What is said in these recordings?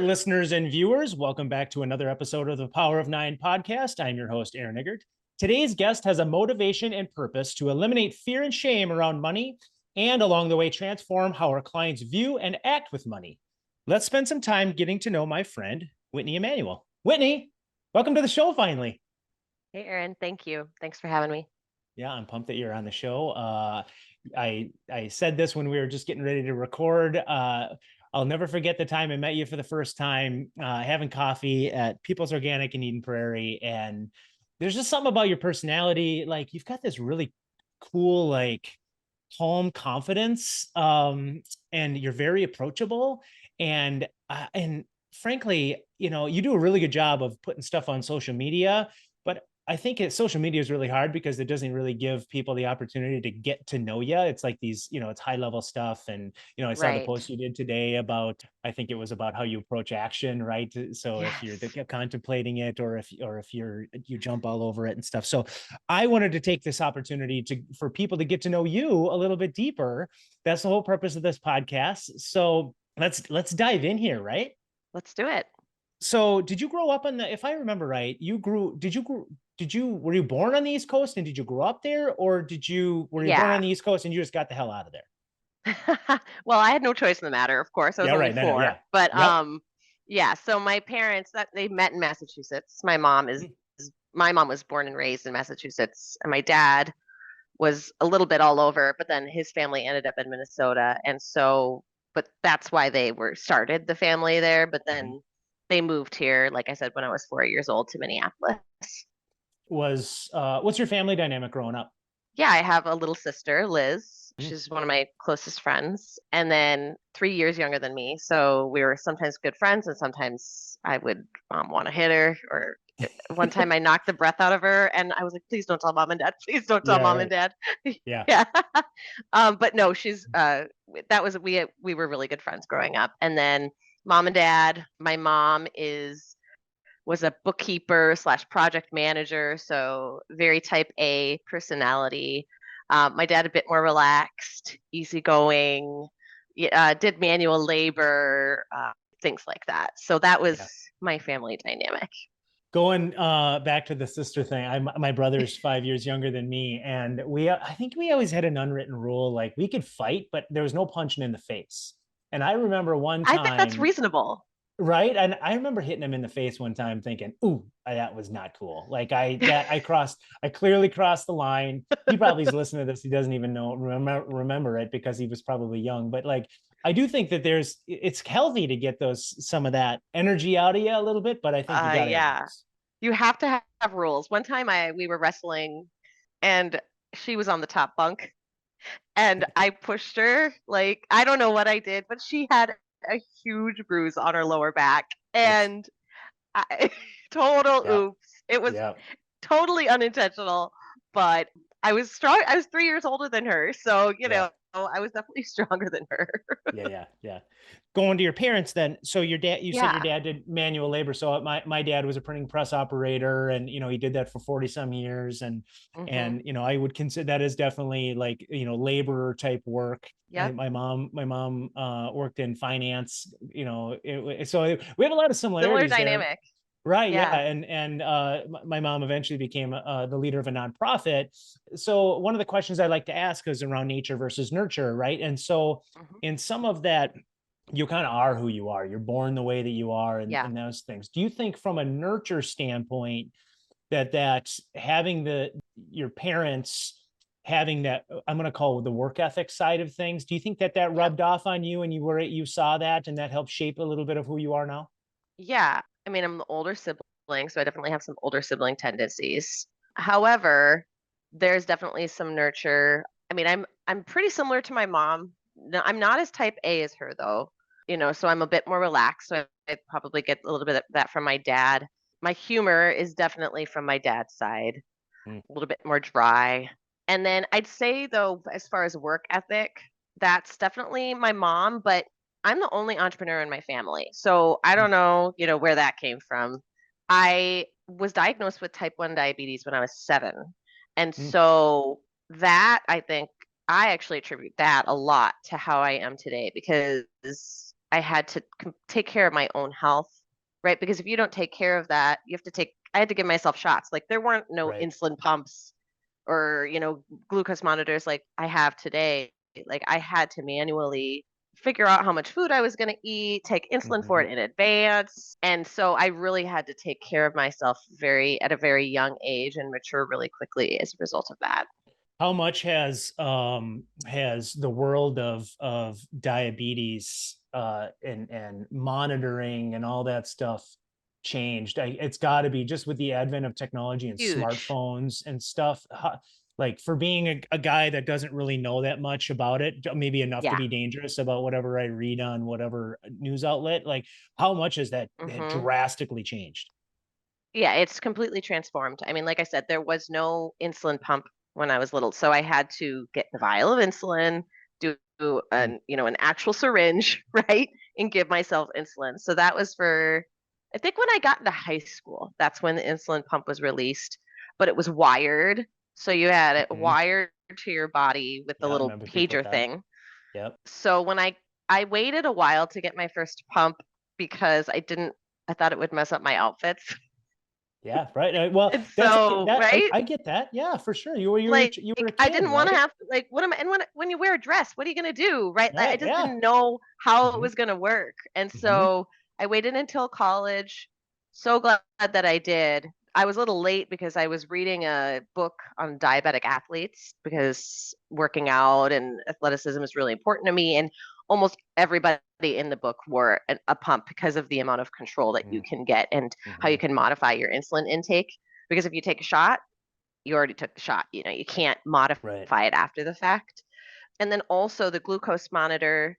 listeners and viewers. Welcome back to another episode of the Power of Nine podcast. I'm your host, Aaron Eggert. Today's guest has a motivation and purpose to eliminate fear and shame around money and along the way transform how our clients view and act with money. Let's spend some time getting to know my friend, Whitney Emanuel. Whitney, welcome to the show finally. Hey, Aaron. Thank you. Thanks for having me. Yeah, I'm pumped that you're on the show. I said this when we were just getting ready to record. I'll never forget the time I met you for the first time, having coffee at People's Organic in Eden Prairie. And there's just something about your personality. Like you've got this really cool, like calm confidence. And you're very approachable. And frankly, you do a really good job of putting stuff on social media, but I think social media is really hard because it doesn't really give people the opportunity to get to know you. It's like these, it's high level stuff. And, I saw the Right. post you did today about, I think it was about how you approach action, right? So if you're Yes. contemplating it, or if you jump all over it and stuff. So I wanted to take this opportunity for people to get to know you a little bit deeper. That's the whole purpose of this podcast. So let's dive in here, right? Let's do it. So did you grow up if I remember right, were you born on the East Coast and did you grow up there, or were you born Yeah. on the East Coast and you just got the hell out of there? Well, I had no choice in the matter, of course. I was Yeah, only right. No, 4. yeah. But Yep. yeah, so my parents they met in Massachusetts. My mom was born and raised in Massachusetts, and my dad was a little bit all over, but then his family ended up in Minnesota. And so, but that's why they were started the family there, but then they moved here, like I said, when I was 4 years old, to Minneapolis. What's your family dynamic growing up? Yeah, I have a little sister, Liz. She's one of my closest friends, and then 3 years younger than me. So we were sometimes good friends, and sometimes I would want to hit her. Or one time I knocked the breath out of her, and I was like, "Please don't tell mom and dad. Please don't tell Yeah, mom and right. dad." Yeah. Yeah. But no, she's that was we were really good friends growing up, and then mom and dad. My mom was a bookkeeper slash project manager, so very type A personality. My dad a bit more relaxed, easygoing, did manual labor, things like that. So that was Yeah. my family dynamic. Going back to the sister thing, my brother's 5 years younger than me, and I think we always had an unwritten rule, like we could fight, but there was no punching in the face. And I remember one I think that's time. reasonable. Right. And I remember hitting him in the face one time thinking, ooh, that was not cool. Like I clearly crossed the line. He probably is listening to this. He doesn't even remember it because he was probably young. But like, I do think that it's healthy to get some of that energy out of you a little bit, but I think you got to have Yeah, rules. you have to have rules. One time we were wrestling, and she was on the top bunk, and I pushed her. Like, I don't know what I did, but she had a huge bruise on her lower back, Oops. and I, total Yeah. oops. It was Yeah. totally unintentional, but I was strong. I was 3 years older than her, so Yeah. I was definitely stronger than her. Yeah. Going to your parents then. So you said your Yeah. dad did manual labor. So my dad was a printing press operator, and he did that for 40 some years. Hmm. And I would consider that as definitely like, laborer type work. Yep. My mom worked in finance, so we have a lot of Similar similarities there. dynamic. Right. Yeah. Yeah. And my mom eventually became the leader of a nonprofit. So one of the questions I like to ask is around nature versus nurture. Right. And so Hmm. in some of that, you kind of are who you are. You're born the way that you are, Yeah. and those things. Do you think from a nurture standpoint that having your parents having that, I'm going to call it the work ethic side of things, do you think that Yep. rubbed off on you and you saw that and that helped shape a little bit of who you are now? Yeah. I mean, I'm the older sibling, so I definitely have some older sibling tendencies. However, there's definitely some nurture. I mean, I'm pretty similar to my mom. No, I'm not as type A as her though. So I'm a bit more relaxed. So I probably get a little bit of that from my dad. My humor is definitely from my dad's side, Mm. a little bit more dry. And then I'd say though, as far as work ethic, that's definitely my mom, but I'm the only entrepreneur in my family. So I don't know, where that came from. I was diagnosed with type 1 diabetes when I was 7. And Mm. so that I think I actually attribute that a lot to how I am today because I had to take care of my own health, right? Because if you don't take care of that, I had to give myself shots. Like there weren't no Right. insulin pumps or, glucose monitors like I have today. Like I had to manually figure out how much food I was going to eat, take insulin for Mhm. it in advance. And so I really had to take care of myself at a very young age and mature really quickly as a result of that. How much has the world of diabetes and monitoring and all that stuff changed? It's got to be just with the advent of technology and Huge. smartphones and stuff. Like for being a guy that doesn't really know that much about it, maybe enough to Yeah. be dangerous about whatever I read on whatever news outlet, like how much has that Hmm. drastically changed? Yeah, it's completely transformed. I mean, like I said, there was no insulin pump when I was little, so I had to get the vial of insulin, do an actual syringe, right, and give myself insulin. So that was for, I think when I got into high school, that's when the insulin pump was released, but it was wired. So you had it Mm-hmm. wired to your body with the Yeah, I little remember people with pager that. thing. Yep. So when I waited a while to get my first pump because I thought it would mess up my outfits. Yeah, right. Well, And that's so, that right? I get that. Yeah, for sure. You were a I kid, didn't want to right? have like what am I and when you wear a dress, what are you gonna do? Right. I Right. just Yeah. didn't know how it Hmm. was gonna work. And Hmm. so I waited until college. So glad that I did. I was a little late because I was reading a book on diabetic athletes because working out and athleticism is really important to me. And almost everybody in the book wore a pump because of the amount of control that you can get and how you Hmm. can modify your insulin intake. Because if you take a shot, you already took the shot. You can't Right. modify it after the fact. And then also the glucose monitor,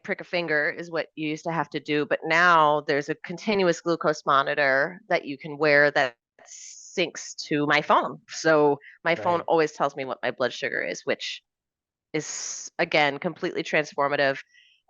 prick a finger is what you used to have to do. But now there's a continuous glucose monitor that you can wear that syncs to my phone. So my phone Right. always tells me what my blood sugar is, which is again completely transformative.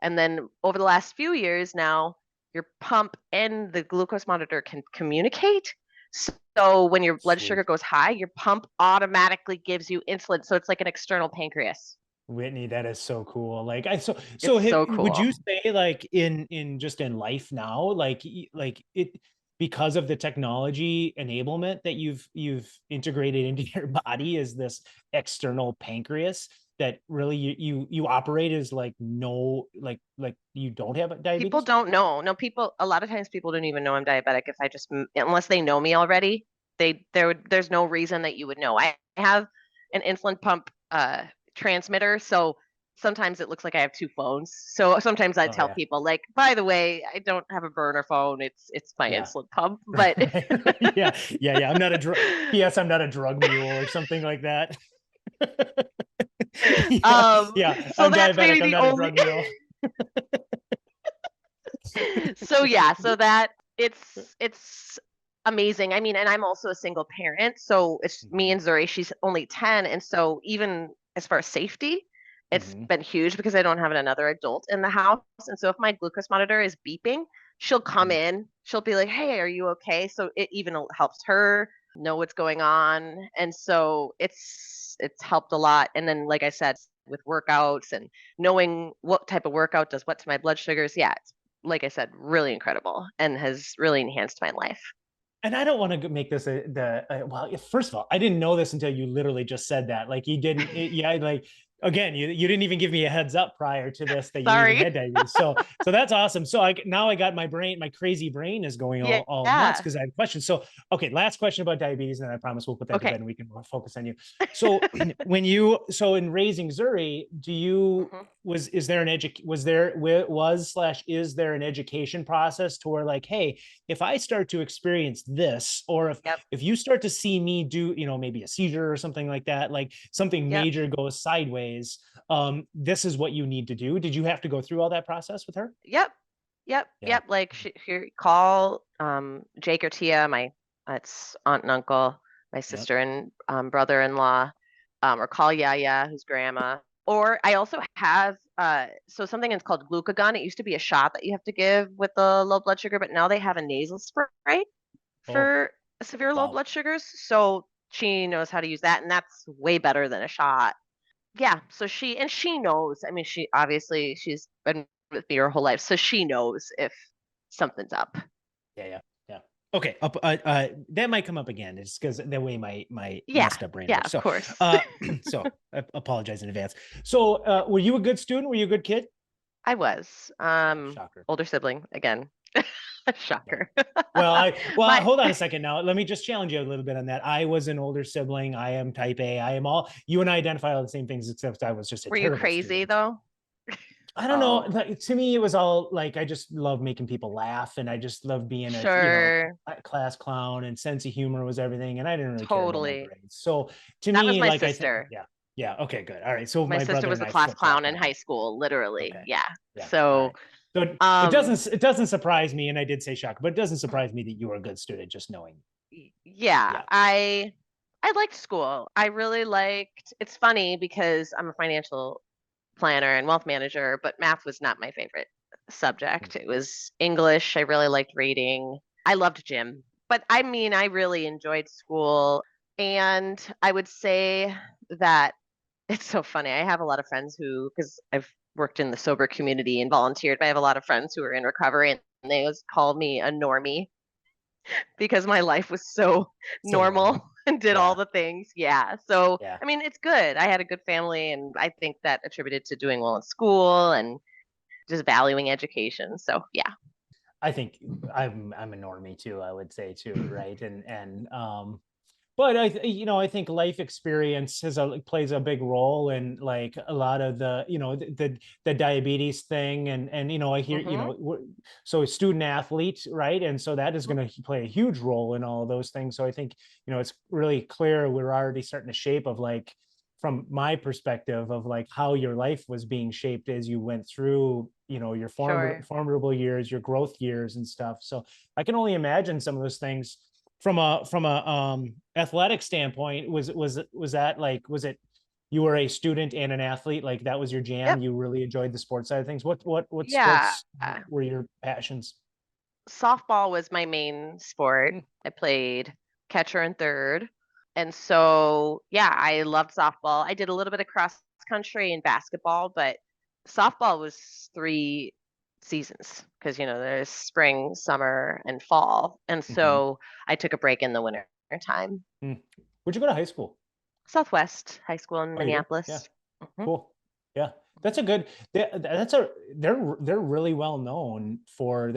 And then over the last few years now, your pump and the glucose monitor can communicate. So when your blood sugar Sweet. goes high, your pump automatically gives you insulin. So it's like an external pancreas. Whitney, that is so cool. Like It's so would cool. you say like in just in life now, like it because of the technology enablement that you've integrated into your body is this external pancreas that really you operate as like no like you don't have People diabetes? don't know. No, a lot of times people don't even know I'm diabetic if I just, unless they know me already, there's no reason that you would know. I have an insulin pump transmitter, so sometimes it looks like I have two phones. So sometimes I Oh tell yeah. people like, by the way, I don't have a burner phone. It's my Yeah. insulin pump, but Right. Yeah. Yeah. Yeah. I'm not a drug. P.S. I'm not a drug mule or something like that. Yeah. Yeah. so I'm that's diabetic. maybe I'm the not a only drug mule. so yeah, so that it's amazing. I mean, and I'm also a single parent, so it's me Hmm. and Zuri. She's only 10, and so even as far as safety, it's Hmm. been huge because I don't have another adult in the house. And so if my glucose monitor is beeping, she'll come Hmm. in. She'll be like, "Hey, are you okay?" So it even helps her know what's going on, and so it's helped a lot. And then, like I said, with workouts and knowing what type of workout does what to my blood sugars, yeah, it's like I said, really incredible and has really enhanced my life. And I don't want to make this well. First of all, I didn't know this until you literally just said that. Like you didn't, yeah. Like again, you didn't even give me a heads up prior to this that you even Sorry. had diabetes. So that's awesome. So now I got my crazy brain is going all nuts Yeah. because I have questions. So okay, last question about diabetes, and then I promise we'll put that to bed Okay. and we can focus on you. So so in raising Zuri, Hmm. is there an was slash is there an education process to where like, hey, if I start to experience this, or Yep. if you start to see me do, maybe a seizure or something like that, like something Yep. major goes sideways, this is what you need to do. Did you have to go through all that process with her? Yep. Yep. Yeah. Yep. Like call Jake or Tia, my it's aunt and uncle, my Yep. sister and brother-in-law, or call Yaya, who's grandma. Or I also have so something is called glucagon. It used to be a shot that you have to give with the low blood sugar, but now they have a nasal spray Oh, for severe low wow. blood sugars. So she knows how to use that, and that's way better than a shot. Yeah. So she knows. I mean, she's been with me her whole life, so she knows if something's up. Yeah. Okay. That might come up again. It's because the way my Yeah, messed up brain yeah, works. of So, course. so I apologize in advance. So, were you a good student? Were you a good kid? I was Shocker. older sibling again. Yeah. Shocker. Well, My hold on a second now. Let me just challenge you a little bit on that. I was an older sibling. I am type A. I am all, you and I identify all the same things, except I was just a Were you terrible crazy student. though? I don't know. Oh, Like, to me, it was all like, I just love making people laugh, and I just love being sure. a class clown, and sense of humor was everything. And I didn't really care about my Totally. grades. So to That was me, my like, I think, sister. yeah. Yeah. Okay, good. All right. So My my sister brother was and the I class flip flop clown in on high that. school, literally. Okay. Yeah. Yeah. All So, right. So um, it doesn't surprise me, and I did say shock, but it doesn't surprise me that you were a good student, just knowing. yeah, Yeah. I liked school. I really liked, it's funny because I'm a financial planner and wealth manager, but math was not my favorite subject. It was English. I really liked reading. I loved gym. But I mean, I really enjoyed school. And I would say that it's so funny. I have a lot of friends who, because I've worked in the sober community and volunteered, but I have a lot of friends who are in recovery and they always call me a normie because my life was so So normal. normal and did all Yeah. the things. Yeah. So, Yeah. I mean, it's good. I had a good family, and I think that attributed to doing well in school and just valuing education. So, yeah. I think I'm a normie too, I would say too, right? But I think life experience plays a big role in like a lot of the, the diabetes thing, and I hear, Hmm. so a student athlete, right? And so that is going to play a huge role in all of those things. So I think, it's really clear we're already starting to shape of like, from my perspective of like how your life was being shaped as you went through, your Sure. formidable years, your growth years and stuff. So I can only imagine some of those things from a athletic standpoint. Was that like, was it, you were a student and an athlete, like that was your jam, Yep. you really enjoyed the sports side of things? What Yeah. sports were your passions? Softball was my main sport. Hmm. I played catcher and third. And so, yeah, I loved softball. I did a little bit of cross country and basketball, but softball was 3 seasons because, there's spring, summer, and fall. And Hmm. so I took a break in the winter time. Hmm. Where'd you go to high school? Southwest High School in Oh, you did? Yeah. Minneapolis. Mhm. Cool. Yeah, that's a good. That's a they're really well known for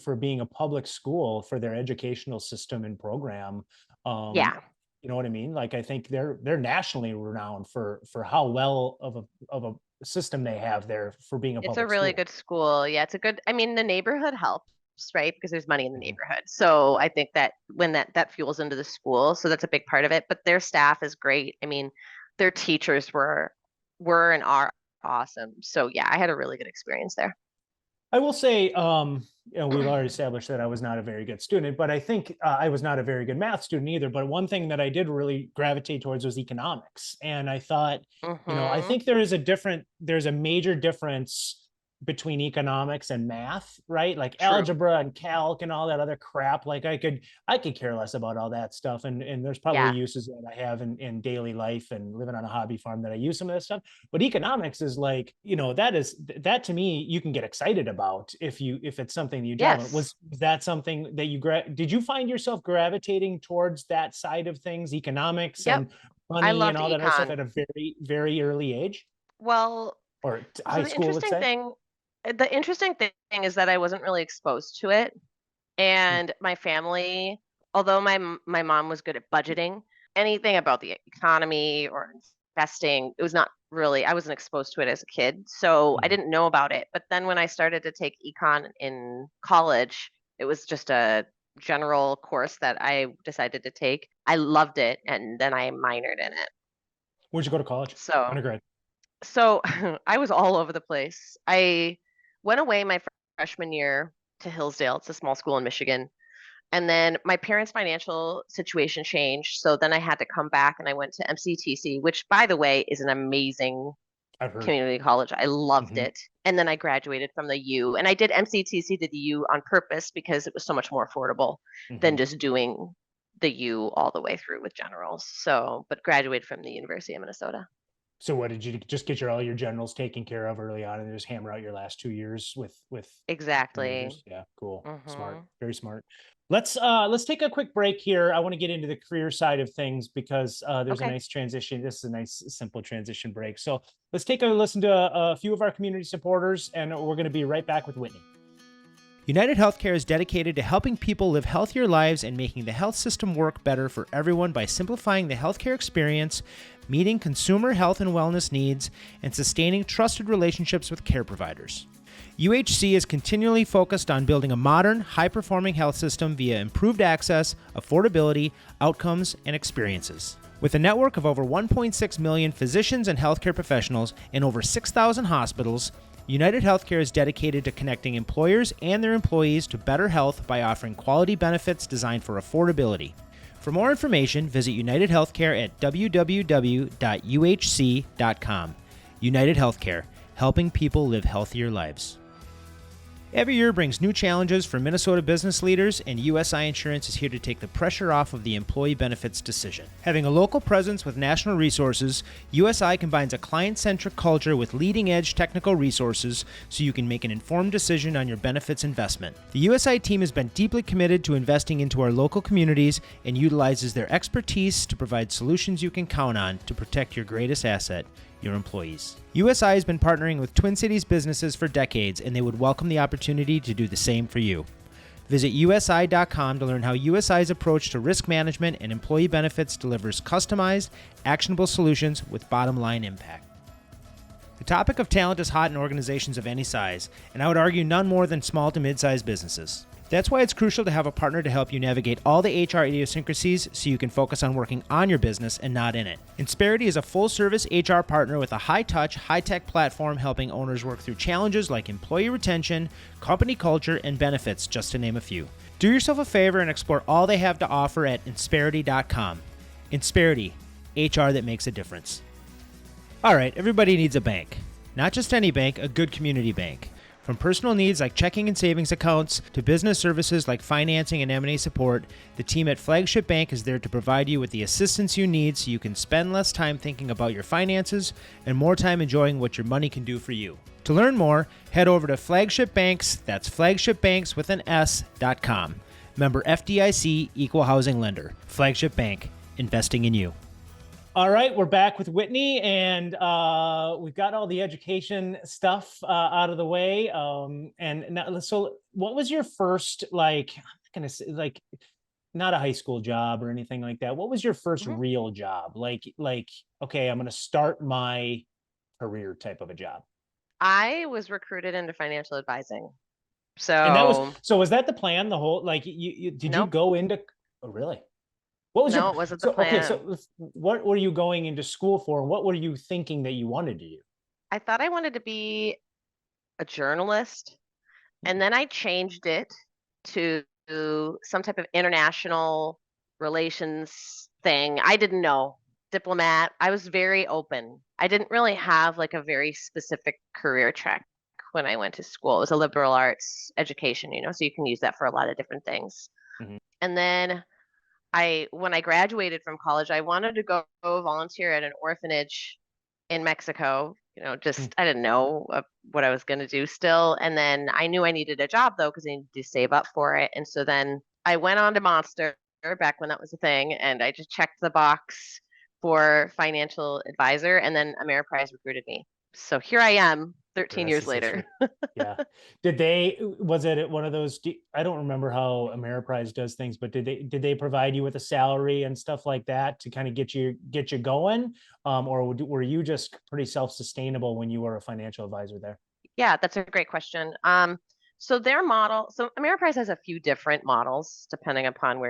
for being a public school, for their educational system and program. Um, Yeah, you know what I mean? Like, I think they're nationally renowned for how well of a system they have there for being a it's a public really school. good school. Yeah, it's a good, I mean, the neighborhood helps, right? Because there's money in the Mhm. neighborhood. So I Right. think that when that fuels into the school, so that's a big part of it. But their staff is great. I mean, their teachers were and are awesome. So yeah, I had a really good experience there. I will say, we've already established that I was not a very good student, but I think I was not a very good math student either. But one thing that I did really gravitate towards was economics. And I thought, I Hmm. think there's a major difference between economics and math, right? Like True. algebra and calc and all that other crap. Like I could care less about all that stuff. And there's probably Yeah. uses that I have in daily life and living on a hobby farm that I use some of that stuff. But economics is like, that to me you can get excited about if it's something you drive on. Yes. Was that something that did you find yourself gravitating towards that side of things, economics Yep. and I money and loved all that other stuff, econ. at a very, very early age, Well, or so high school, let's say? the interesting thing is that I wasn't really exposed to it. Hmm. And my family, although my mom was good at budgeting, anything about the economy or investing, it was not really, I wasn't exposed to it as a kid. So I Hmm. didn't know about it. But then when I started to take econ in college, it was just a general course that I decided to take. I loved it, and then I minored in it. Where'd you go to college? So Undergrad? so I was all over the place. I went away my freshman year to Hillsdale. It's a small school in Michigan. And then my parents' financial situation changed. So then I had to come back and I went to MCTC, which, by the way, is an amazing I've heard. community college. I loved Hmm. it. And then I graduated from the U. And I did MCTC to the U on purpose because it was so much more affordable than Hmm. just doing the U all the way through with generals. So, but graduated from the University of Minnesota. So what did you just get all your generals taken care of early on and just hammer out your last 2 years with Exactly. managers? Yeah, cool. Smart. Hmm. Very smart. Let's take a quick break here. I want to get into the career side of things because there's a Okay. nice transition. This is a nice simple transition break. So let's take a listen to a few of our community supporters, and we're going to be right back with Whitney. United Healthcare is dedicated to helping people live healthier lives and making the health system work better for everyone by simplifying the healthcare experience, meeting consumer health and wellness needs, and sustaining trusted relationships with care providers. UHC is continually focused on building a modern, high-performing health system via improved access, affordability, outcomes, and experiences. With a network of over 1.6 million physicians and healthcare professionals in over 6,000 hospitals, United Healthcare is dedicated to connecting employers and their employees to better health by offering quality benefits designed for affordability. For more information, visit United Healthcare at www.uhc.com. United Healthcare, helping people live healthier lives. Every year brings new challenges for Minnesota business leaders, and USI Insurance is here to take the pressure off of the employee benefits decision. Having a local presence with national resources, USI combines a client-centric culture with leading-edge technical resources so you can make an informed decision on your benefits investment. The USI team has been deeply committed to investing into our local communities and utilizes their expertise to provide solutions you can count on to protect your greatest asset, your employees. USI has been partnering with Twin Cities businesses for decades, and they would welcome the opportunity to do the same for you. Visit USI.com to learn how USI's approach to risk management and employee benefits delivers customized, actionable solutions with bottom-line impact. The topic of talent is hot in organizations of any size, and I would argue none more than small to mid-sized businesses. That's why it's crucial to have a partner to help you navigate all the HR idiosyncrasies so you can focus on working on your business and not in it. Insperity is a full-service HR partner with a high-touch, high-tech platform helping owners work through challenges like employee retention, company culture, and benefits, just to name a few. Do yourself a favor and explore all they have to offer at Insperity.com. Insperity, HR that makes a difference. All right, everybody needs a bank. Not just any bank, a good community bank. From personal needs like checking and savings accounts to business services like financing and M&A support, the team at Flagship Bank is there to provide you with the assistance you need so you can spend less time thinking about your finances and more time enjoying what your money can do for you. To learn more, head over to Flagship Banks, that's flagshipbanks with an S.com. Member FDIC, Equal Housing Lender. Flagship Bank, investing in you. All right, we're back with Whitney, and we've got all the education stuff out of the way. And now, so what was your first, like, I'm not gonna say, like, not a high school job or anything like that. What was your first real job? Like, okay, I'm gonna start my career type of a job. I was recruited into financial advising. And that was, So, so was that the plan? The whole, like, you did you nope, go into, oh, really? What was your, no, it wasn't the so, okay, plan. so what were you going into school for? What were you thinking that you wanted to do? I thought I wanted to be a journalist, and then I changed it to some type of international relations thing. I didn't know. Diplomat. I was very open. I didn't really have like a very specific career track when I went to school. It was a liberal arts education, so you can use that for a lot of different things. Mhm. And then when I graduated from college, I wanted to go volunteer at an orphanage in Mexico. Mm. Just I didn't know what I was going to do still. And then I knew I needed a job though because I needed to save up for it. And so then I went on to Monster back when that was a thing, and I just checked the box for financial advisor, and then Ameriprise recruited me. So here I am, The 13 rest years is history. later. Yeah. Was it one of those, I don't remember how Ameriprise does things, but did they provide you with a salary and stuff like that to kind of get you going? Or were you just pretty self-sustainable when you were a financial advisor there? Yeah, that's a great question. So their model, so Ameriprise has a few different models depending upon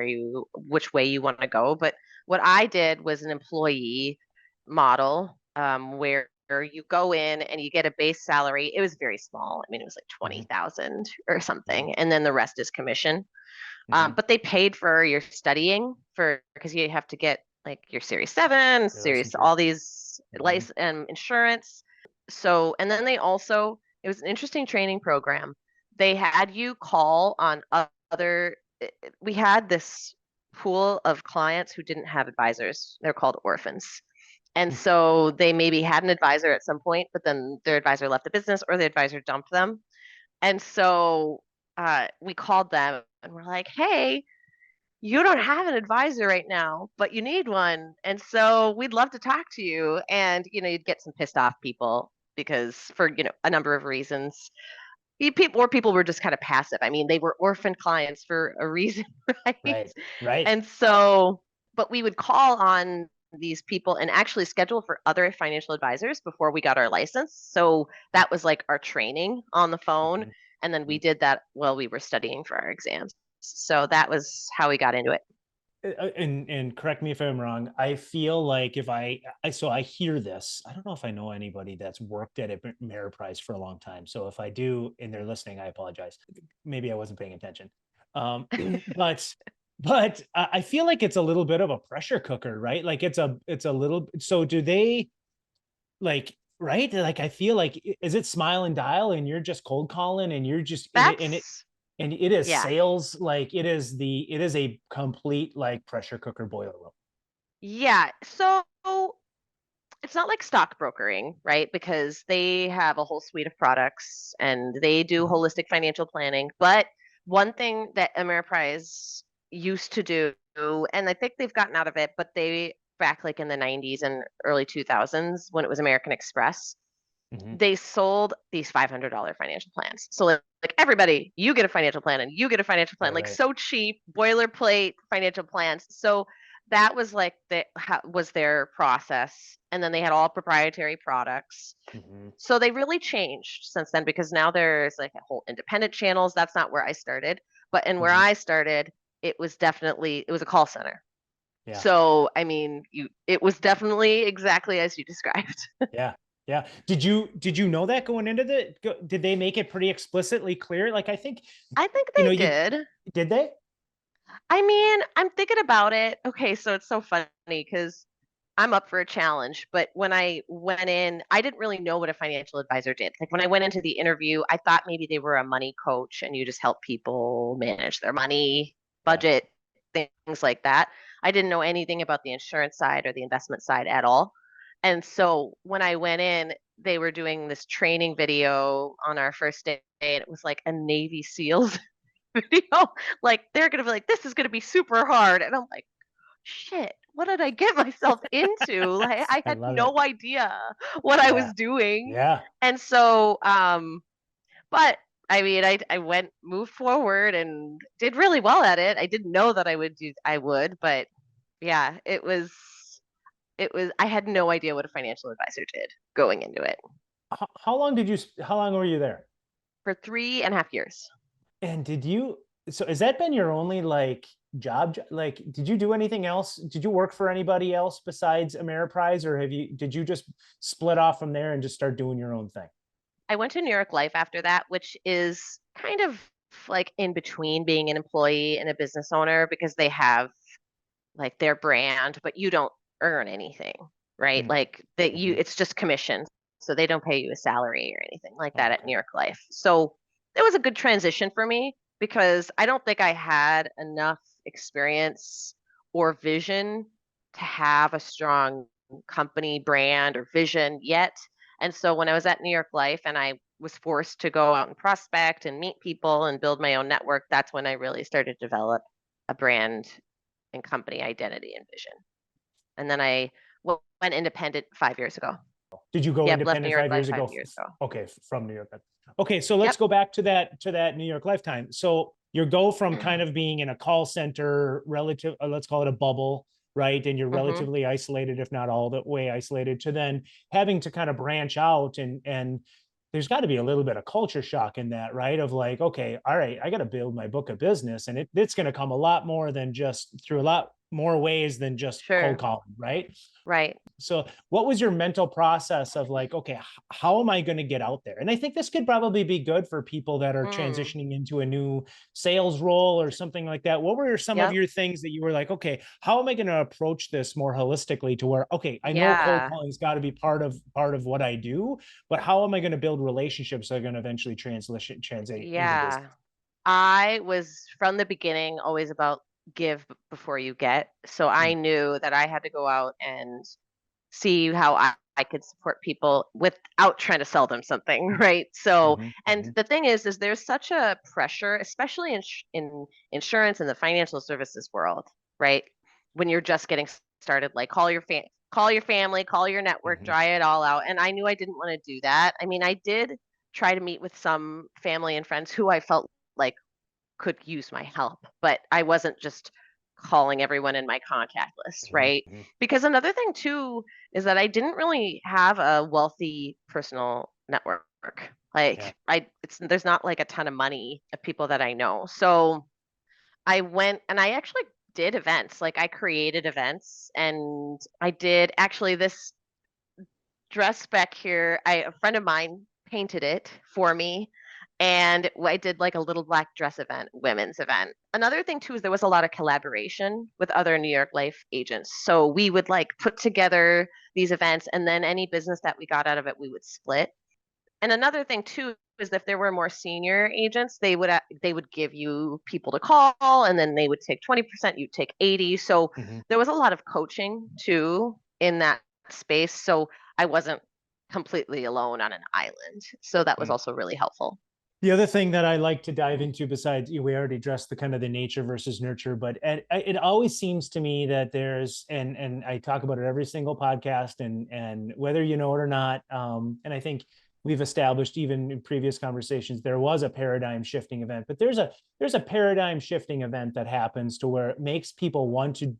which way you want to go. But what I did was an employee model, where you go in and you get a base salary. It was very small. I mean, it was like Mhm, 20,000 or mhm, something, and then the rest is commission. mhm. But they paid for your studying because you have to get like your Series 7, Your Series, licensure. all these Mhm, insurance. So, and then it was an interesting training program. They had you call on other, we had this pool of clients who didn't have advisors. They're called orphans. And so they maybe had an advisor at some point, but then their advisor left the business or the advisor dumped them. And so we called them and we're like, hey, you don't have an advisor right now, but you need one. And so we'd love to talk to you. And, you'd get some pissed off people because for, a number of reasons. People were just kind of passive. I mean, they were orphan clients for a reason, right? Right. Right. And so, but we would call on these people and actually schedule for other financial advisors before we got our license. So that was like our training on the phone. Mhm. And then we did that while we were studying for our exams. So that was how we got into it. And correct me if I'm wrong. I feel like if so I hear this. I don't know if I know anybody that's worked at Ameriprise for a long time. So if I do and they're listening, I apologize. Maybe I wasn't paying attention. But I feel like it's a little bit of a pressure cooker, right? Like it's a little. So do they like right? Like I feel like is it smile and dial and you're just cold calling and you're just That's, and it is yeah. sales, like it is a complete like pressure cooker boiler room. Yeah. So it's not like stockbrokering, right? Because they have a whole suite of products and they do Mhm. holistic financial planning. But one thing that Ameriprise used to do, and I think they've gotten out of it, but they back like in the 90s and early 2000s when it was American Express, Mhm. they sold these $500 financial plans. So like everybody, you get a financial plan and you get a financial plan, Right, like right. so cheap, boilerplate financial plans. So that was like was their process. And then they had all proprietary products. Mhm. So they really changed since then because now there's like a whole independent channels. That's not where I started, but in where Mhm. I started, it was a call center. Yeah. So I mean, it was definitely exactly as you described. Yeah. Yeah. Did you know that going into did they make it pretty explicitly clear? Like I think, I think you know, they you did. did they? I mean, I'm thinking about it. Okay, so it's so funny because I'm up for a challenge, but when I went in, I didn't really know what a financial advisor did. Like when I went into the interview, I thought maybe they were a money coach and you just help people manage their money, Yeah. budget, things like that. I didn't know anything about the insurance side or the investment side at all. And so when I went in, they were doing this training video on our first day, and it was like a Navy SEALs video. Like they're gonna be like, this is gonna be super hard. And I'm like, shit, what did I get myself into? Like I I had love it. no idea what I Yeah. was doing. Yeah. And so but I mean I went moved forward and did really well at it. I didn't know that I would, but yeah, it was I had no idea what a financial advisor did going into it How long were you there? for 3.5 years. And so has that been your only like like did you do anything else? Did you work for anybody else besides Ameriprise, or did you just split off from there and just start doing your own thing? I went to New York Life after that, which is kind of like in between being an employee and a business owner because they have like their brand, but you don't earn anything, right? Mm. Like that Mhm. it's just commission. So they don't pay you a salary or anything like Oh, that at okay. New York Life. So it was a good transition for me because I don't think I had enough experience or vision to have a strong company brand or vision yet. And so when I was at New York Life and I was forced to go out and prospect and meet people and build my own network, that's when I really started to develop a brand and company identity and vision. And then I went independent 5 years ago. Did you go Yep, left New independent York five Life years five ago? years ago. Okay, from New York. Okay, so let's Yep. go back to that New York lifetime. So you go from kind of being in a call center, relative, let's call it a bubble, right? And you're Hmm. relatively isolated, if not all the way isolated, to then having to kind of branch out and there's got to be a little bit of culture shock in that, right? Of like, okay, all right, I got to build my book of business, and it's going to come a lot more than just through a lot more ways than just cold Sure. calling, right? Right. So what was your mental process of like, okay, how am I going to get out there? And I think this could probably be good for people that are Mm. transitioning into a new sales role or something like that. What were some of Yep. your things that you were like, okay, how am I going to approach this more holistically to where, okay, I know cold Yeah. calling has got to be part of what I do, but how am I going to build relationships that are going to eventually translate into business? Yeah. I was from the beginning always about before you get. So I Mm, knew that I had to go out and see how I could support people without trying to sell them something, right? So, and the thing is there's such a pressure, especially in insurance and the financial services world, right? When you're just getting started, like call your family, call your network, dry it all out. And I knew I didn't want to do that. I mean, I did try to meet with some family and friends who I felt like could use my help, but I wasn't just calling everyone in my contact list, right? Because another thing too is that I didn't really have a wealthy personal network. Like there's not like a ton of money of people that I know. So I went and I actually did events. Like I created events and I did actually this dress back here. A friend of mine painted it for me. And I did like a little black dress event, women's event. Another thing too is there was a lot of collaboration with other New York Life agents. So we would like put together these events and then any business that we got out of it, we would split. And another thing too is if there were more senior agents, they would give you people to call and then they would take 20%, you'd take 80. So there was a lot of coaching too in that space. So I wasn't completely alone on an island. So that was also really helpful. The other thing that I like to dive into, besides we already addressed the kind of the nature versus nurture, but it always seems to me that there's, and I talk about it every single podcast, and whether you know it or not, and I think we've established even in previous conversations, there was a paradigm shifting event, but there's a paradigm shifting event that happens to where it makes people want to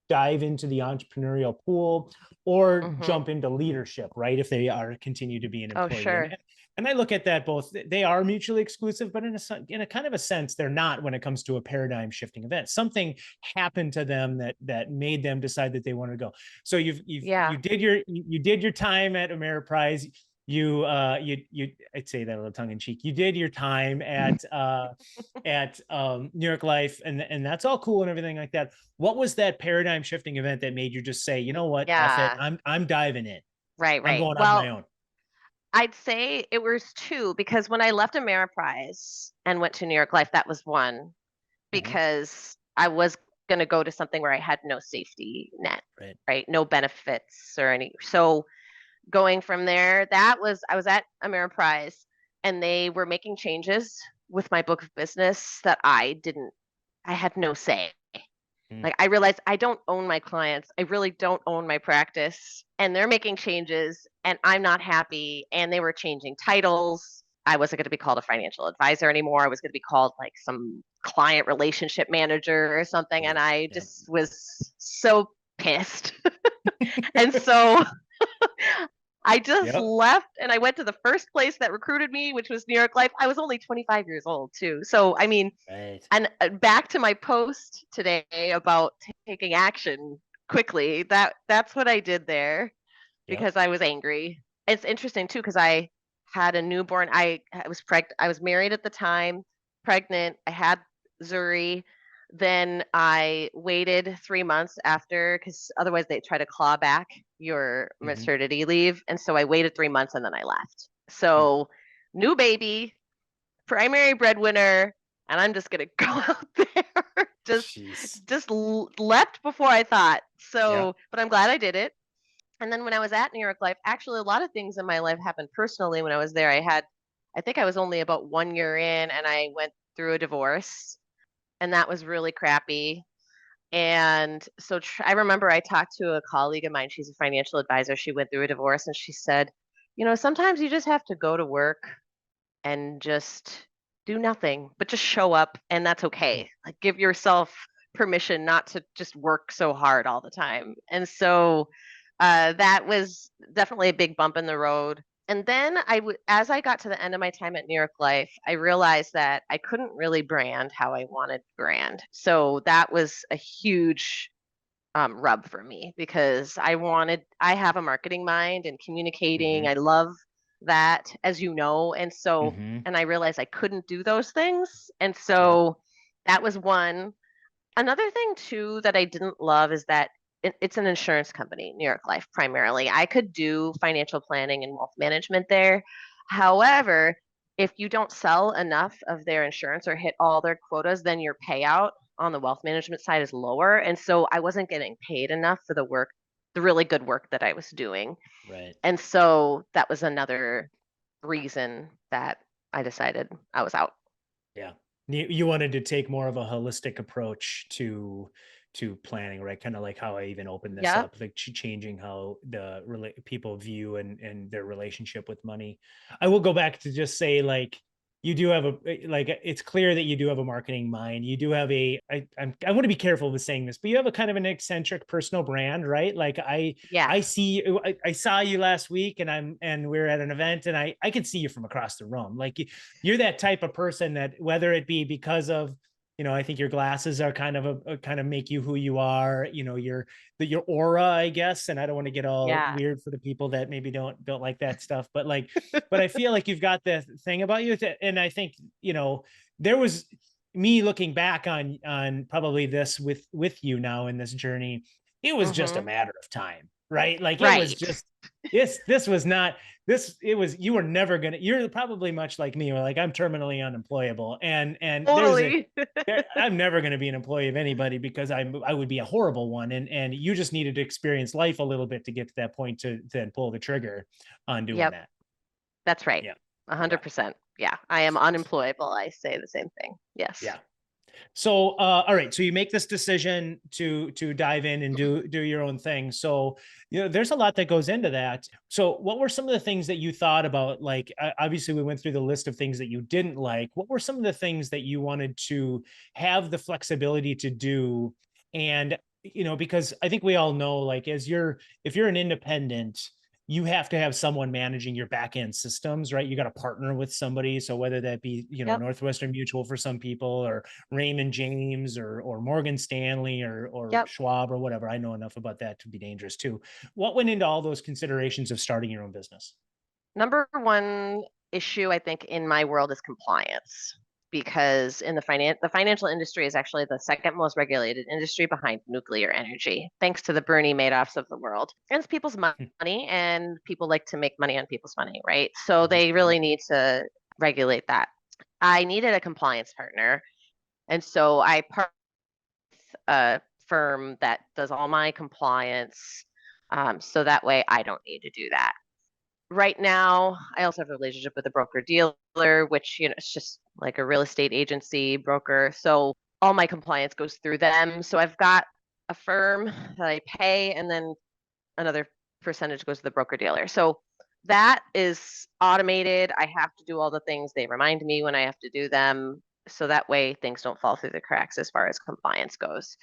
dive into the entrepreneurial pool or jump into leadership, right? If they are continue to be an employee. Oh, sure. And I look at that both, they are mutually exclusive, but in a kind of a sense, they're not when it comes to a paradigm shifting event. Something happened to them that made them decide that they wanted to go. So you did your time at Ameriprise. I'd say that a little tongue in cheek. You did your time at New York Life, and that's all cool and everything like that. What was that paradigm shifting event that made you just say, you know what, F it, I'm diving in. Right. I'm going on my own. I'd say it was two, because when I left Ameriprise and went to New York Life, that was one, because I was going to go to something where I had no safety net, right? No benefits or any. So going from there, I was at Ameriprise and they were making changes with my book of business that I had no say. Like I realized I don't own my clients. I really don't own my practice, and they're making changes and I'm not happy. And they were changing titles. I wasn't going to be called a financial advisor anymore. I was going to be called like some client relationship manager or something. And I just was so pissed. And so I just left and I went to the first place that recruited me, which was New York Life. I was only 25 years old too. So, I mean, and back to my post today about taking action quickly, that's what I did there because I was angry. It's interesting too, because I had a newborn. I was pregnant. I was married at the time, pregnant. I had Zuri. Then I waited 3 months after, because otherwise they try to claw back your maternity leave. And so I waited 3 months and then I left. So new baby, primary breadwinner, and I'm just going to go out there. just left before I thought. So, but I'm glad I did it. And then when I was at New York Life, actually a lot of things in my life happened personally when I was there. I think I was only about 1 year in and I went through a divorce. And that was really crappy. And so I remember I talked to a colleague of mine. She's a financial advisor. She went through a divorce and she said, sometimes you just have to go to work and just do nothing, but just show up. And that's okay. Like give yourself permission not to just work so hard all the time. And so that was definitely a big bump in the road. And then as I got to the end of my time at New York Life, I realized that I couldn't really brand how I wanted to brand. So that was a huge rub for me, because I have a marketing mind and communicating. I love that, as you know. And so, and I realized I couldn't do those things. And so that was one. Another thing too that I didn't love is that it's an insurance company, New York Life primarily. I could do financial planning and wealth management there. However, if you don't sell enough of their insurance or hit all their quotas, then your payout on the wealth management side is lower. And so I wasn't getting paid enough for the work the really good work that I was doing. Right. And so that was another reason that I decided I was out. Yeah. You wanted to take more of a holistic approach to planning, right? Kind of like how I even opened this Yep. up, like changing how the people view and their relationship with money. I will go back to just say, like, you do have it's clear that you do have a marketing mind. You do have I want to be careful with saying this, but you have a kind of an eccentric personal brand, right? Like Yeah. I see I saw you last week and we are at an event and I could see you from across the room. Like you're that type of person that, whether it be because of, I think your glasses are kind of a kind of make you who you are, your aura, I guess. And I don't want to get all Yeah. weird for the people that maybe don't like that stuff, but but I feel like you've got this thing about you and I think, there was me looking back on probably this with you now in this journey. It was just a Mm-hmm. matter of time, right? Like it was Right. just this was not this it was you were never gonna you're probably much like me, or like I'm terminally unemployable and Totally. I'm never going to be an employee of anybody because I would be a horrible one, and you just needed to experience life a little bit to get to that point to then pull the trigger on doing Yep. that. That's right. Yeah. Yeah. 100%. Yeah. I am unemployable. I say the same thing. Yes. Yeah. So, all right. So you make this decision to dive in and do your own thing. So, there's a lot that goes into that. So, what were some of the things that you thought about? Like, obviously, we went through the list of things that you didn't like. What were some of the things that you wanted to have the flexibility to do? And because I think we all know, like, if you're an independent, you have to have someone managing your back end systems, right? You got to partner with somebody. So whether that be, Yep. Northwestern Mutual for some people, or Raymond James, or Morgan Stanley, or Yep. Schwab, or whatever. I know enough about that to be dangerous too. What went into all those considerations of starting your own business? Number one issue I think in my world is compliance, because in the financial industry is actually the second most regulated industry behind nuclear energy, thanks to the Bernie Madoffs of the world. And it's people's money, and people like to make money on people's money, right? So they Mhm. really need to regulate that. I needed a compliance partner, and so I partnered with a firm that does all my compliance, so that way I don't need to do that. Right now, I also have a relationship with a broker dealer, which, it's just like a real estate agency broker. So all my compliance goes through them. So I've got a firm that I pay, and then another percentage goes to the broker dealer. So that is automated. I have to do all the things. They remind me when I have to do them. So that way things don't fall through the cracks as far as compliance goes.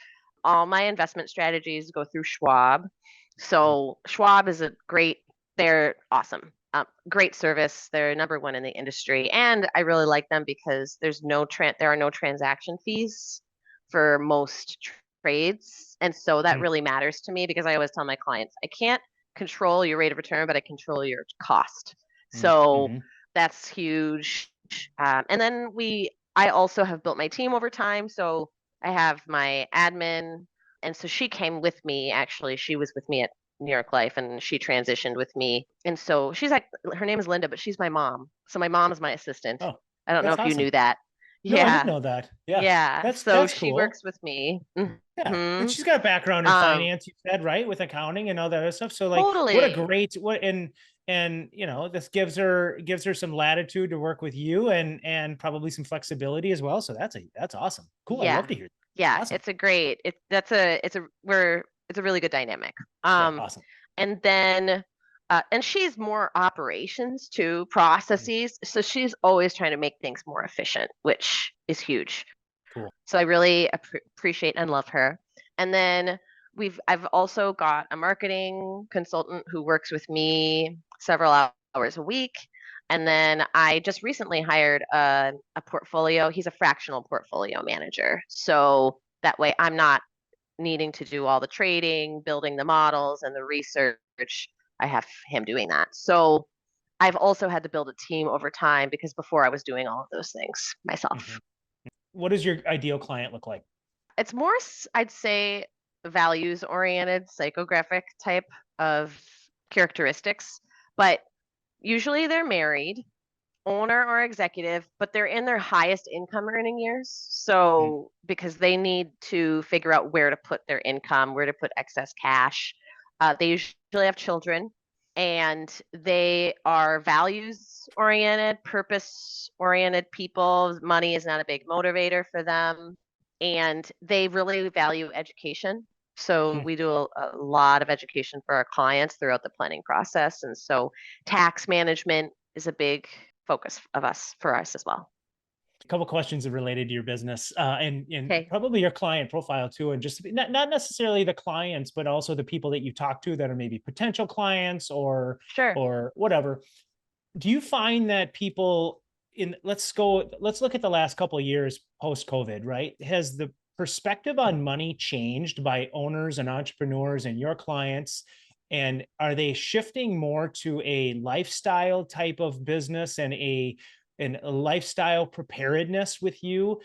All my investment strategies go through Schwab. So Schwab is they're awesome. Great service. They're number one in the industry. And I really like them because there are no transaction fees for most trades. And so that Mhm. really matters to me, because I always tell my clients, I can't control your rate of return, but I control your cost. So Mhm. that's huge. And then I also have built my team over time. So I have my admin. And so she came with me. Actually, she was with me at New York Life, and she transitioned with me. And so her name is Linda, but she's my mom. So my mom is my assistant. Oh, I don't know that's if you awesome. knew that. No, I didn't Yeah. know that. Yeah, Yeah. that's So that's she cool. works with me. Yeah, and Hmm. she's got a background in Um, finance, you said, right, with accounting and all that other stuff. So, like, what a totally. great what and this gives her some latitude to work with you and probably some flexibility as well. So that's awesome. Cool. I love Yeah. to hear that. Yeah. Awesome. It's a really good dynamic. Yeah, Um, awesome. and then, and she's more operations to Mm, processes. So she's always trying to make things more efficient, which is huge. cool. So I really appreciate and love her. And then I've also got a marketing consultant who works with me several hours a week. And then I just recently hired a portfolio. He's a fractional portfolio manager. So that way I'm not needing to do all the trading, building the models and the research. I have him doing that. So I've also had to build a team over time, because before I was doing all of those things myself. Mhm. What does your ideal client look like? It's more, I'd say, values oriented, psychographic type of characteristics, but usually they're married, owner or executive, but they're in their highest income earning years. Mm, So, because they need to figure out where to put their income, where to put excess cash. They usually have children, and they are values oriented, purpose oriented people. Money is not a big motivator for them, and they really value education. So Hmm. we do a lot of education for our clients throughout the planning process. And so tax management is a big focus of us for us as well. A couple questions related to your business, and Okay, probably your client profile too, and just not necessarily the clients, but also the people that you talk to that are maybe potential clients sure. or whatever. Do you find that people let's look at the last couple of years post COVID, right? Has the perspective on money changed by owners and entrepreneurs and your clients? And are they shifting more to a lifestyle type of business and a lifestyle preparedness with you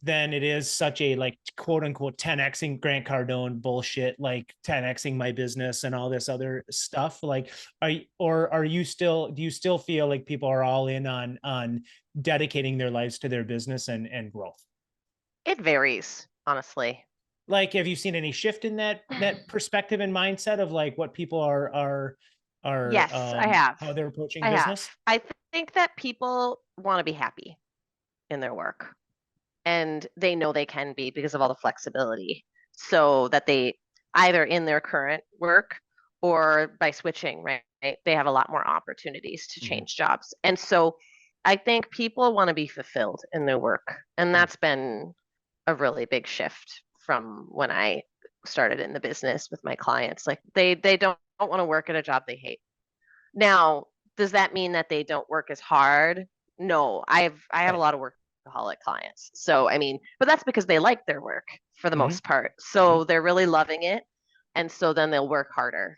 than it is such a like quote unquote 10xing Grant Cardone bullshit, like 10xing my business and all this other stuff? Like, are you still, do you still feel like people are all in on dedicating their lives to their business and growth? It varies, honestly. Like, have you seen any shift in that perspective and mindset of like what people are Yes, I have. how they're approaching I have. business? I think that people want to be happy in their work, and they know they can be because of all the flexibility. So that they either in their current work or by switching, right? They have a lot more opportunities to Mhm. change jobs. And so I think people want to be fulfilled in their work. And Mm. that's been a really big shift from when I started in the business with my clients. Like they don't want to work at a job they hate. Now, does that mean that they don't work as hard? No, I have a Right. lot of workaholic clients. So, I mean, but that's because they like their work for the Hmm. most part. Hmm. So they're really loving it. And so then they'll work harder.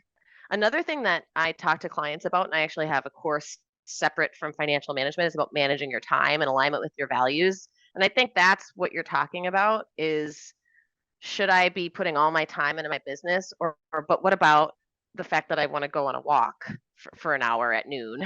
Another thing that I talk to clients about, and I actually have a course separate from financial management, is about managing your time in alignment with your values. And I think that's what you're talking about is should I be putting all my time into my business or but what about the fact that I want to go on a walk for an hour at noon,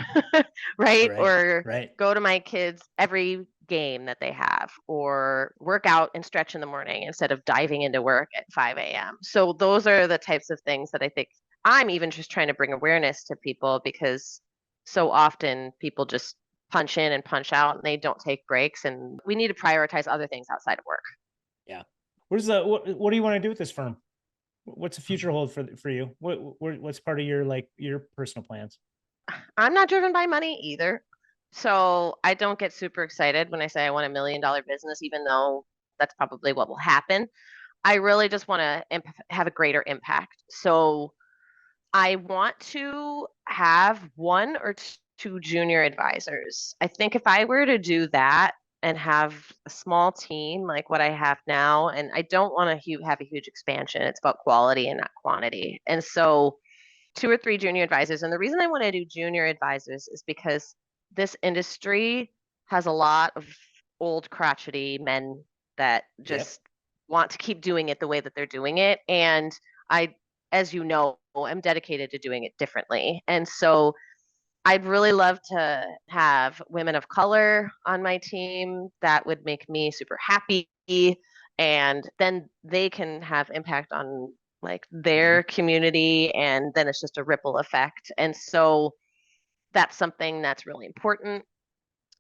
right? Right. Or Right. go to my kids every game that they have or work out and stretch in the morning instead of diving into work at 5 a.m. So those are the types of things that I think I'm even just trying to bring awareness to people because so often people just punch in and punch out and they don't take breaks and we need to prioritize other things outside of work. Yeah. What do you want to do with this firm? What's the future hold for you? What's part of your like your personal plans? I'm not driven by money either. So I don't get super excited when I say I want $1 million business, even though that's probably what will happen. I really just want to have a greater impact. So I want to have one or two junior advisors. I think if I were to do that and have a small team like what I have now, and I don't want to have a huge expansion, it's about quality and not quantity. And so two or three junior advisors. And the reason I want to do junior advisors is because this industry has a lot of old crotchety men that Yep. just want to keep doing it the way that they're doing it. And I, as you know, am dedicated to doing it differently. And so I'd really love to have women of color on my team. That would make me super happy. And then they can have impact on like Mhm. their community. And then it's just a ripple effect. And so that's something that's really important.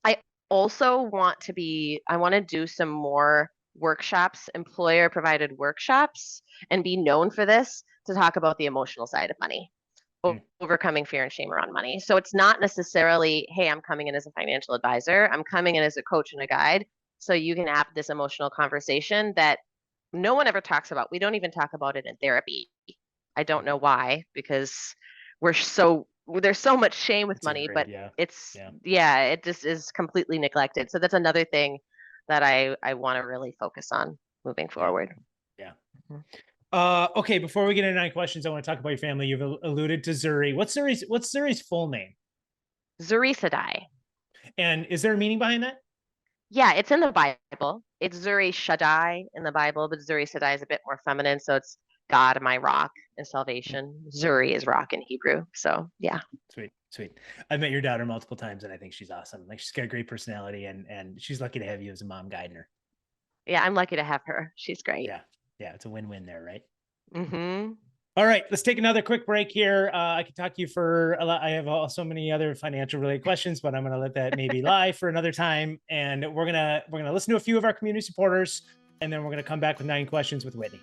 I also I want to do some more workshops, employer provided workshops, and be known for this to talk about the emotional side of money, Mm. overcoming fear and shame around money. So it's not necessarily, hey, I'm coming in as a financial advisor. I'm coming in as a coach and a guide. So you can have this emotional conversation that no one ever talks about. We don't even talk about it in therapy. I don't know why, because there's so much shame with It's money, ingrained. but Yeah. it's Yeah. yeah, it just is completely neglected. So that's another thing that I want to really focus on moving Yeah. forward. Yeah. Mhm. Okay. Before we get into 9 questions, I want to talk about your family. You've alluded to Zuri. What's Zuri's full name? Zurisadai. And is there a meaning behind that? Yeah, it's in the Bible. It's Zuri Shaddai in the Bible, but Zuri Shaddai is a bit more feminine. So it's God, my rock and Mm. salvation. Zuri is rock in Hebrew. So yeah. Sweet, sweet. I've met your daughter multiple times, and I think she's awesome. Like she's got a great personality, and she's lucky to have you as a mom guiding her. Yeah, I'm lucky to have her. She's great. Yeah, yeah. It's a win-win there, right? Mm-hmm. All right, let's take another quick break here. I could talk to you for a lot. I have so many other financial related questions, but I'm going to let that maybe lie for another time. And we're gonna listen to a few of our community supporters, and then we're gonna come back with 9 questions with Whitney.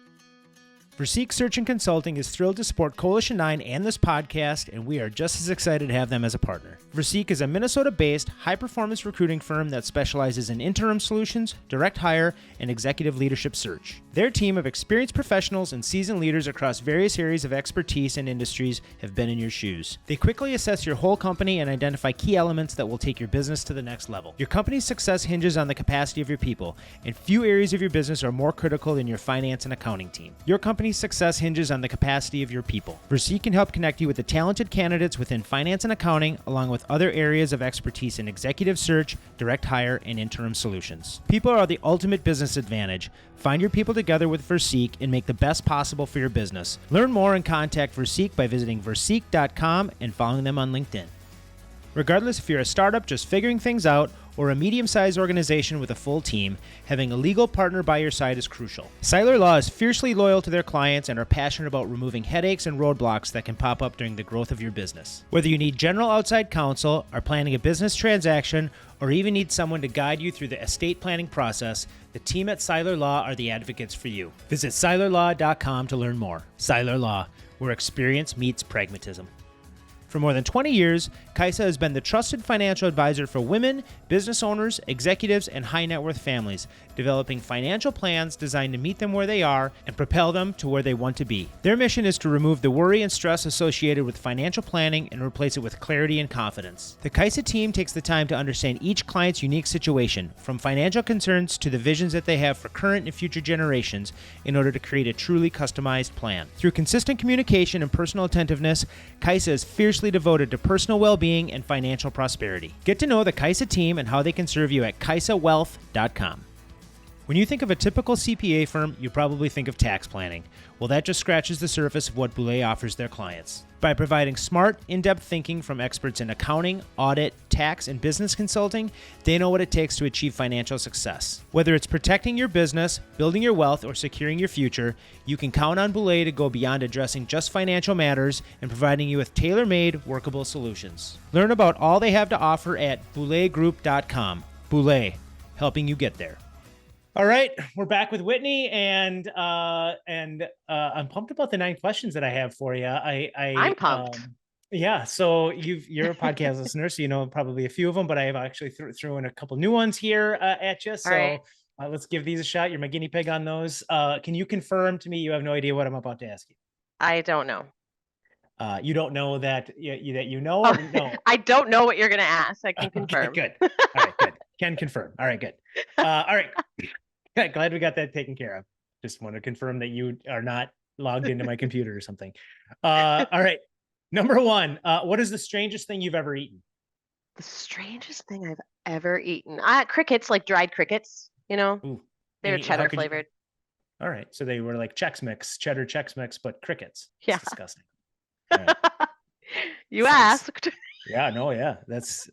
Verseek Search and Consulting is thrilled to support Coalition9 and this podcast, and we are just as excited to have them as a partner. Verseek is a Minnesota-based, high-performance recruiting firm that specializes in interim solutions, direct hire, and executive leadership search. Their team of experienced professionals and seasoned leaders across various areas of expertise and industries have been in your shoes. They quickly assess your whole company and identify key elements that will take your business to the next level. Your company's success hinges on the capacity of your people, and few areas of your business are more critical than your finance and accounting team. Your company's success hinges on the capacity of your people. Verseek can help connect you with the talented candidates within finance and accounting, along with other areas of expertise in executive search, direct hire, and interim solutions. People are the ultimate business advantage. Find your people together with Verseek and make the best possible for your business. Learn more and contact Verseek by visiting verseek.com and following them on LinkedIn. Regardless if you're a startup just figuring things out or a medium-sized organization with a full team, having a legal partner by your side is crucial. Seiler Law is fiercely loyal to their clients and are passionate about removing headaches and roadblocks that can pop up during the growth of your business. Whether you need general outside counsel, are planning a business transaction, or even need someone to guide you through the estate planning process, the team at Seiler Law are the advocates for you. Visit seilerlaw.com to learn more. Seiler Law, where experience meets pragmatism. For more than 20 years, Kaisa has been the trusted financial advisor for women, business owners, executives, and high net worth families, developing financial plans designed to meet them where they are and propel them to where they want to be. Their mission is to remove the worry and stress associated with financial planning and replace it with clarity and confidence. The Kaisa team takes the time to understand each client's unique situation, from financial concerns to the visions that they have for current and future generations, in order to create a truly customized plan. Through consistent communication and personal attentiveness, Kaisa is fiercely devoted to personal well-being and financial prosperity. Get to know the Kaisa team and how they can serve you at kaisawealth.com. When you think of a typical CPA firm, you probably think of tax planning. Well, that just scratches the surface of what Boulay offers their clients. By providing smart, in-depth thinking from experts in accounting, audit, tax, and business consulting, they know what it takes to achieve financial success. Whether it's protecting your business, building your wealth, or securing your future, you can count on Boulay to go beyond addressing just financial matters and providing you with tailor-made, workable solutions. Learn about all they have to offer at boulaygroup.com. Boulay, helping you get there. All right, we're back with Whitney, and I'm pumped about the 9 questions that I have for you. I'm pumped. Yeah, so you're a podcast listener, so you know probably a few of them, but I have actually threw in a couple new ones here at you. So right. Let's give these a shot. You're my guinea pig on those. Can you confirm to me you have no idea what I'm about to ask you? I don't know. You don't know that you know, Oh, or no? I don't know what you're going to ask. I can confirm. Okay, good. All right, good. Can confirm. All right, good. All right. Glad we got that taken care of. Just want to confirm that you are not logged into my computer or something. All right. Number 1, what is the strangest thing you've ever eaten? The strangest thing I've ever eaten. Crickets, like dried crickets, you know, Ooh, they were cheddar flavored. All right. So they were like Chex Mix, cheddar Chex Mix, but crickets. Yeah. It's disgusting. All right. You asked. Yeah, no, yeah.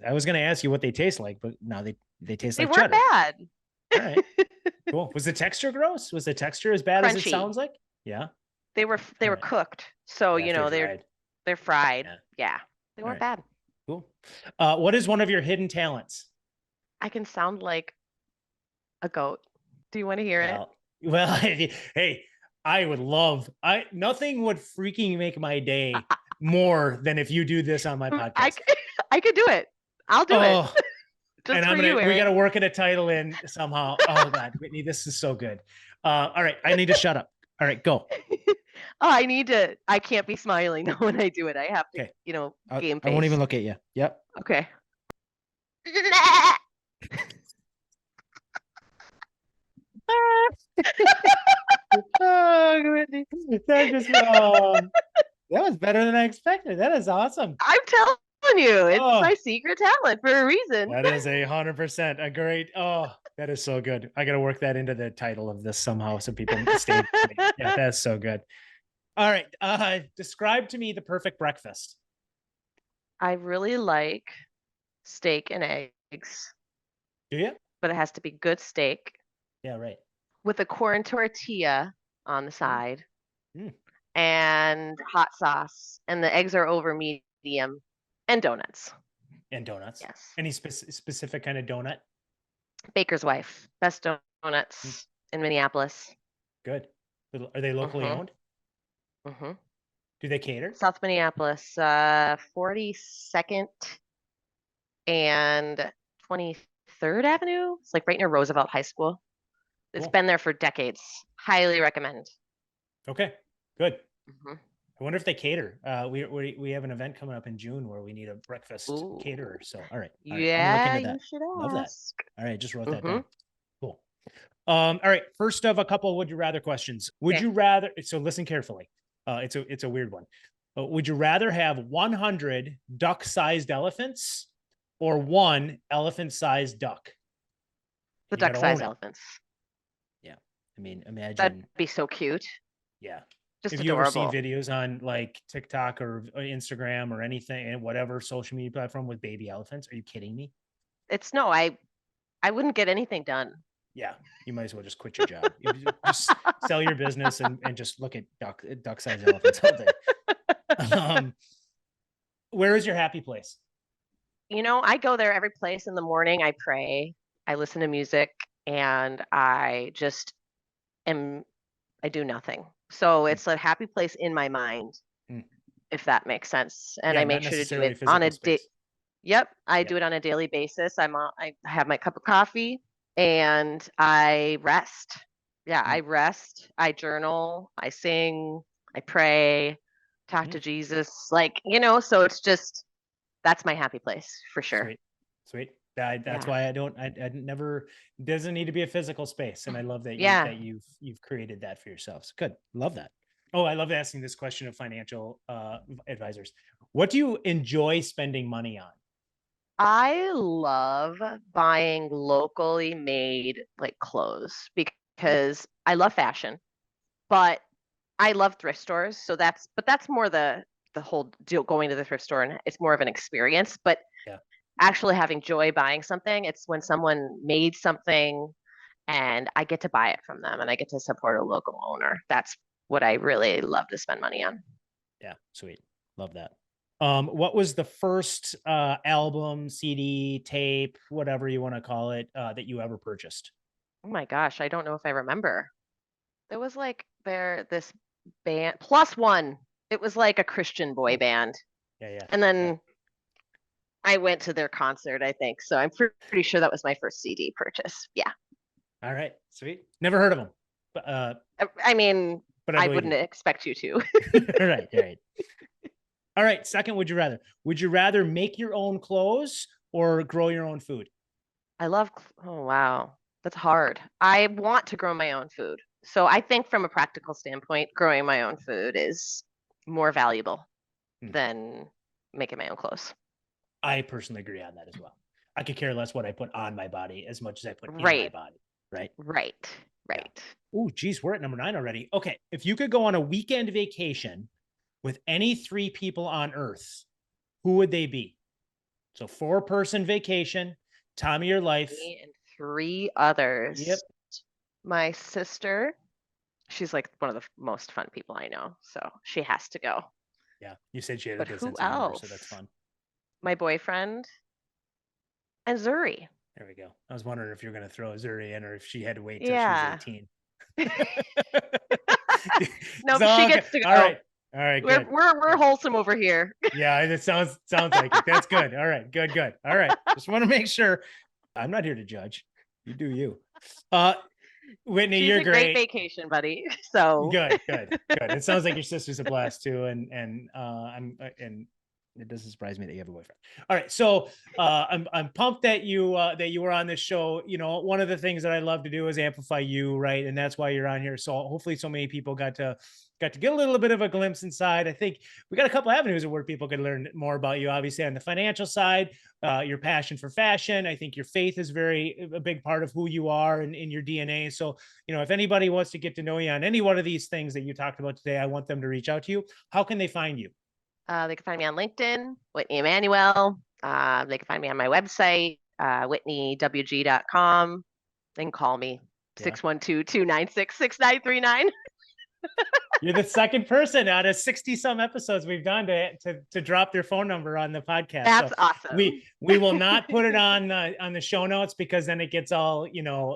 I was going to ask you what they taste like, but now they taste like cheddar. They weren't bad. All right. Cool. Was the texture gross? Was the texture as bad as it sounds like? Yeah. They were cooked. So, you know, they're fried. Yeah. They weren't bad. Cool. What is one of your hidden talents? I can sound like a goat. Do you want to hear it? Well, hey, I would love, nothing would freaking make my day more than if you do this on my podcast. I could do it. I'll do it. Just and we got to work at a title in somehow. Oh God, Whitney, this is so good. All right. I need to shut up. All right, go. I can't be smiling when I do it. I have to, game face. I won't even look at you. Yep. Okay. Oh, Whitney, that was better than I expected. That is awesome. I'm telling you, it's my secret talent for a reason. That is 100% a great. Oh, that is so good. I got to work that into the title of this somehow so people stay. Yeah, that's so good. All right. Describe to me the perfect breakfast. I really like steak and eggs. Do you? But it has to be good steak. Yeah, right. With a corn tortilla on the side. and hot sauce, and the eggs are over medium, and donuts. And donuts. Yes. Any specific kind of donut? Baker's Wife, best donuts in Minneapolis. Good. Are they locally Mm-hmm. owned? Mm-hmm. Do they cater? South Minneapolis, 42nd and 23rd Avenue. It's like right near Roosevelt High School. It's Cool. been there for decades. Highly recommend. Okay, good. Mm-hmm. I wonder if they cater. We have an event coming up in June where we need a breakfast caterer. So, all right. I'm gonna look into that. You should Love that. ask. All right, just wrote that down. Cool. All right. First of a couple would you rather questions. Would you rather? So listen carefully. It's a weird one. Would you rather have 100 duck-sized elephants or one elephant-sized duck? The duck-sized elephants. Yeah. I mean, imagine. That'd be so cute. Yeah. Just Have adorable. you ever seen videos on like TikTok or Instagram or anything and whatever social media platform with baby elephants? Are you kidding me? I wouldn't get anything done. Yeah, you might as well just quit your job. You just sell your business and just look at duck-sized elephants all day. Where is your happy place? I go there every place in the morning. I pray, I listen to music, and I just I do nothing. So it's a happy place in my mind, if that makes sense. And I make sure to do it on a day. Yep, I do it on a daily basis. I have my cup of coffee and I rest. Yeah, I rest. I journal. I sing. I pray. Talk to Jesus. So it's just that's my happy place for sure. Sweet. That's why I never, doesn't need to be a physical space. And I love that you've created that for yourselves. Good. Love that. Oh, I love asking this question of financial advisors. What do you enjoy spending money on? I love buying locally made clothes because I love fashion, but I love thrift stores. So that's more the whole deal, going to the thrift store, and it's more of an experience, but actually having joy buying something. It's when someone made something and I get to buy it from them and I get to support a local owner. That's what I really love to spend money on. Yeah. Sweet. Love that. What was the first album, CD, tape, whatever you want to call it, that you ever purchased? Oh my gosh, I don't know if I remember. There was this band, Plus One. It was like a Christian boy band. Yeah. And then I went to their concert, I think. So I'm pretty sure that was my first CD purchase. Yeah. All right. Sweet. Never heard of them. But I mean, I wouldn't expect you to. Right. All right. Second, would you rather make your own clothes or grow your own food? Oh, wow. That's hard. I want to grow my own food. So I think from a practical standpoint, growing my own food is more valuable than making my own clothes. I personally agree on that as well. I could care less what I put on my body as much as I put in my body. Right. Yeah. Oh, geez, we're at number 9 already. Okay. If you could go on a weekend vacation with any 3 people on Earth, who would they be? So 4-person vacation, time of your life. Me and 3 others. Yep. My sister, she's like one of the most fun people I know. So she has to go. Yeah. You said she had a good sense of humor, so that's fun. My boyfriend and Zuri. There we go. I was wondering if you're going to throw Zuri in or if she had to wait till she was 18. No, but she gets to go. All right. Good. We're wholesome over here. Yeah, it sounds like it. That's good. All right. Good. All right. Just want to make sure. I'm not here to judge. You do you. Whitney, you're great. Great vacation, buddy. So good. It sounds like your sister's a blast too, and it doesn't surprise me that you have a boyfriend. All right, so I'm pumped that you were on this show. One of the things that I love to do is amplify you, right? And that's why you're on here. So hopefully, so many people got to get a little bit of a glimpse inside. I think we got a couple avenues where people could learn more about you. Obviously, on the financial side, your passion for fashion. I think your faith is a big part of who you are and in your DNA. So, if anybody wants to get to know you on any one of these things that you talked about today, I want them to reach out to you. How can they find you? They can find me on LinkedIn, Whitney Emanuel. They can find me on my website, whitneywg.com. They can call me, 612-296-6939. You're the second person out of 60 some episodes we've done to drop their phone number on the podcast. That's awesome. We will not put it on the show notes because then it gets all,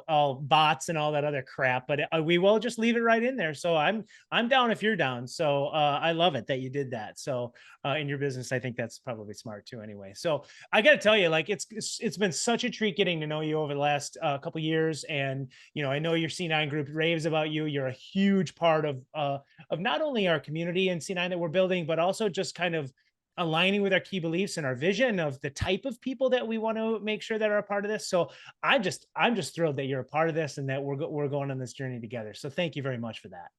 all bots and all that other crap, but we will just leave it right in there. So I'm down if you're down. So I love it that you did that. So in your business, I think that's probably smart too anyway. So I got to tell you, like, it's been such a treat getting to know you over the last couple of years. And, I know your C9 group raves about you. You're a huge part of not only our community and C9 that we're building, but also just kind of aligning with our key beliefs and our vision of the type of people that we want to make sure that are a part of this. So I'm just thrilled that you're a part of this and that we're going on this journey together. So thank you very much for that.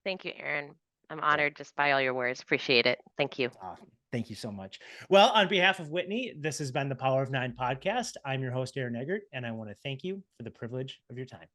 Thank you, Aaron. I'm honored just by all your words. Appreciate it. Thank you. Awesome. Thank you so much. Well, on behalf of Whitney, this has been the Power of 9 podcast. I'm your host, Aaron Eggert, and I want to thank you for the privilege of your time.